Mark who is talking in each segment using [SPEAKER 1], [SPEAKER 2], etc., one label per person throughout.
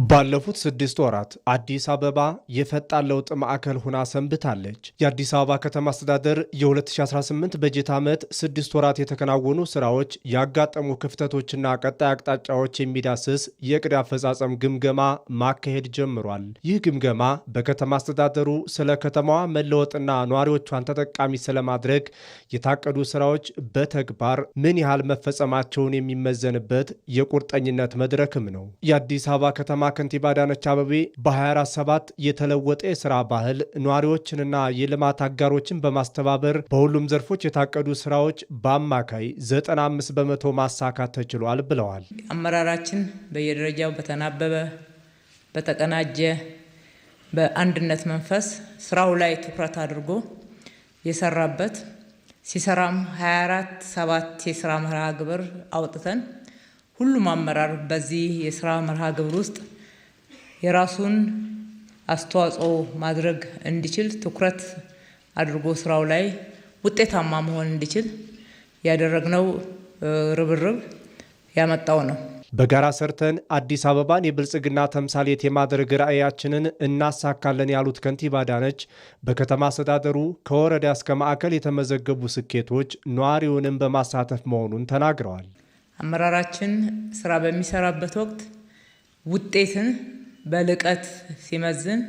[SPEAKER 1] ባለፉት 6 ወራት አዲስ አበባ የፈጣን ለውጥ ማዕከል ሆና ሰንብታለች። የአዲስ አበባ ከተማ አስተዳደር የ2018 በጀት ዓመት 6 ወራት የተከናወኑ ስራዎች፣ ያጋጠሙ ክፍተቶችና ቀጣይ አቅጣጫዎች የሚዳስስ የዕቅድ አፈጻጸም ግምገማ ማካሄድ ጀምሯል። ይህ ግምገማ በከተማ አስተዳደሩ ስለ ከተማዋ መለወጥና ነዋሪዎቿን ተጠቃሚ ስለማድረግ የታቀዱ ስራዎች በተግባር ምን ያህል መፈጸማቸውን የሚመዘንበት የቁርጠኝነት መድረክም ነው። የአዲስ አበባ ከተማ ከንቲባ አዳነች አቤቤ በ24/7 የተለወጠ የሥራ ባህል ነዋሪዎችንና የልማት አጋሮችን በማስተባበር በሁሉም ዘርፎች የታቀዱ ስራዎች በአማካይ 95 በመቶ ማሳካት ተችሏል ብለዋል።
[SPEAKER 2] አመራራችን በየደረጃው በተናበበ በተቀናጀ በአንድነት መንፈስ ስራው ላይ ትኩረት አድርጎ የሰራበት ሲሰራም 24/7 የሥራ መርሃ ግብር አውጥተን ሁሉም አመራር በዚህ የሥራ መርሃ ግብር ውስጥ የራሱን አስተዋጽኦ ማድረግ እንዲችል ትኩረት አድርጎ ስራው ላይ ውጤታማ መሆን እንዲችል ያደረግነው ርብርብ ያመጣው ነው።
[SPEAKER 1] በጋራ ሰርተን አዲስ አበባን የብልጽግና ተምሳሌት የማድረግ ራዕያችንን እናሳካለን ያሉት ከንቲባ አዳነች በከተማ አስተዳደሩ ከወረዳ እስከ ማዕከል የተመዘገቡ ስኬቶች ነዋሪውንም በማሳተፍ መሆኑን ተናግረዋል።
[SPEAKER 2] አመራራችን ስራ በሚሰራበት ወቅት ውጤትን በልቀት ሲመዝን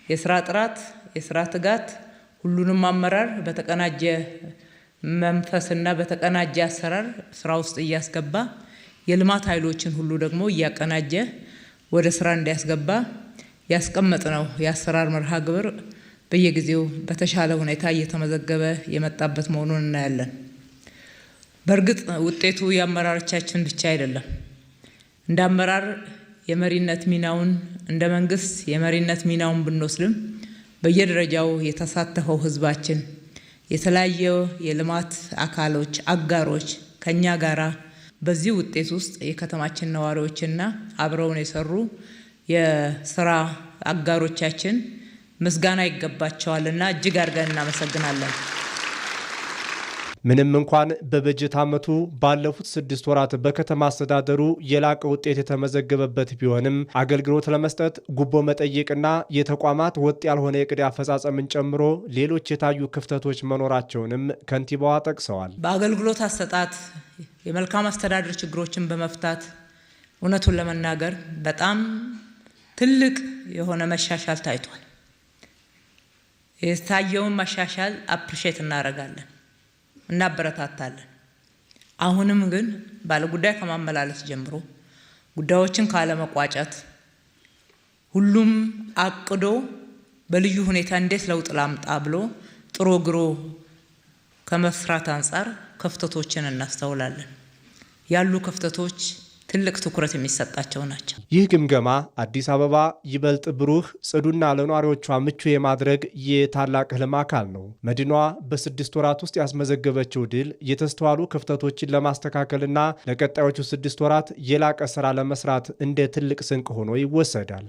[SPEAKER 2] የስራ ጥራት፣ የስራ ትጋት ሁሉንም አመራር በተቀናጀ መንፈስና በተቀናጀ አሰራር ስራ ውስጥ እያስገባ የልማት ኃይሎችን ሁሉ ደግሞ እያቀናጀ ወደ ስራ እንዲያስገባ ያስቀመጥነው የአሰራር መርሃ ግብር በየጊዜው በተሻለ ሁኔታ እየተመዘገበ የመጣበት መሆኑን እናያለን። በእርግጥ ውጤቱ የአመራሮቻችን ብቻ አይደለም። እንደ አመራር የመሪነት ሚናውን እንደ መንግስት የመሪነት ሚናውን ብንወስድም በየደረጃው የተሳተፈው ህዝባችን የተለያየ የልማት አካሎች አጋሮች ከኛ ጋራ በዚህ ውጤት ውስጥ የከተማችን ነዋሪዎችና አብረውን የሰሩ የስራ አጋሮቻችን ምስጋና ይገባቸዋልና እጅግ አድርገን እናመሰግናለን።
[SPEAKER 1] ምንም እንኳን በበጀት ዓመቱ ባለፉት 6 ወራት በከተማ አስተዳደሩ የላቀ ውጤት የተመዘገበበት ቢሆንም አገልግሎት ለመስጠት ጉቦ መጠየቅና የተቋማት ወጥ ያልሆነ የዕቅድ አፈጻጸምን ጨምሮ ሌሎች የታዩ ክፍተቶች መኖራቸውንም ከንቲባዋ ጠቅሰዋል።
[SPEAKER 2] በአገልግሎት አሰጣጥ የመልካም አስተዳደር ችግሮችን በመፍታት እውነቱን ለመናገር በጣም ትልቅ የሆነ መሻሻል ታይቷል። የታየውን መሻሻል አፕሪሼት እናደርጋለን፣ እናበረታታለን። አሁንም ግን ባለጉዳይ ከማመላለስ ጀምሮ ጉዳዮችን ካለመቋጨት ሁሉም አቅዶ በልዩ ሁኔታ እንዴት ለውጥ ላምጣ ብሎ ጥሮ ግሮ ከመስራት አንጻር ክፍተቶችን እናስተውላለን። ያሉ ክፍተቶች ትልቅ ትኩረት የሚሰጣቸው ናቸው።
[SPEAKER 1] ይህ ግምገማ አዲስ አበባ ይበልጥ ብሩህ፣ ጽዱና ለነዋሪዎቿ ምቹ የማድረግ የታላቅ ህልም አካል ነው። መዲናዋ በ6 ወራት ውስጥ ያስመዘገበችው ድል የተስተዋሉ ክፍተቶችን ለማስተካከልና ለቀጣዮቹ 6 ወራት የላቀ ስራ ለመስራት እንደ ትልቅ ስንቅ ሆኖ ይወሰዳል።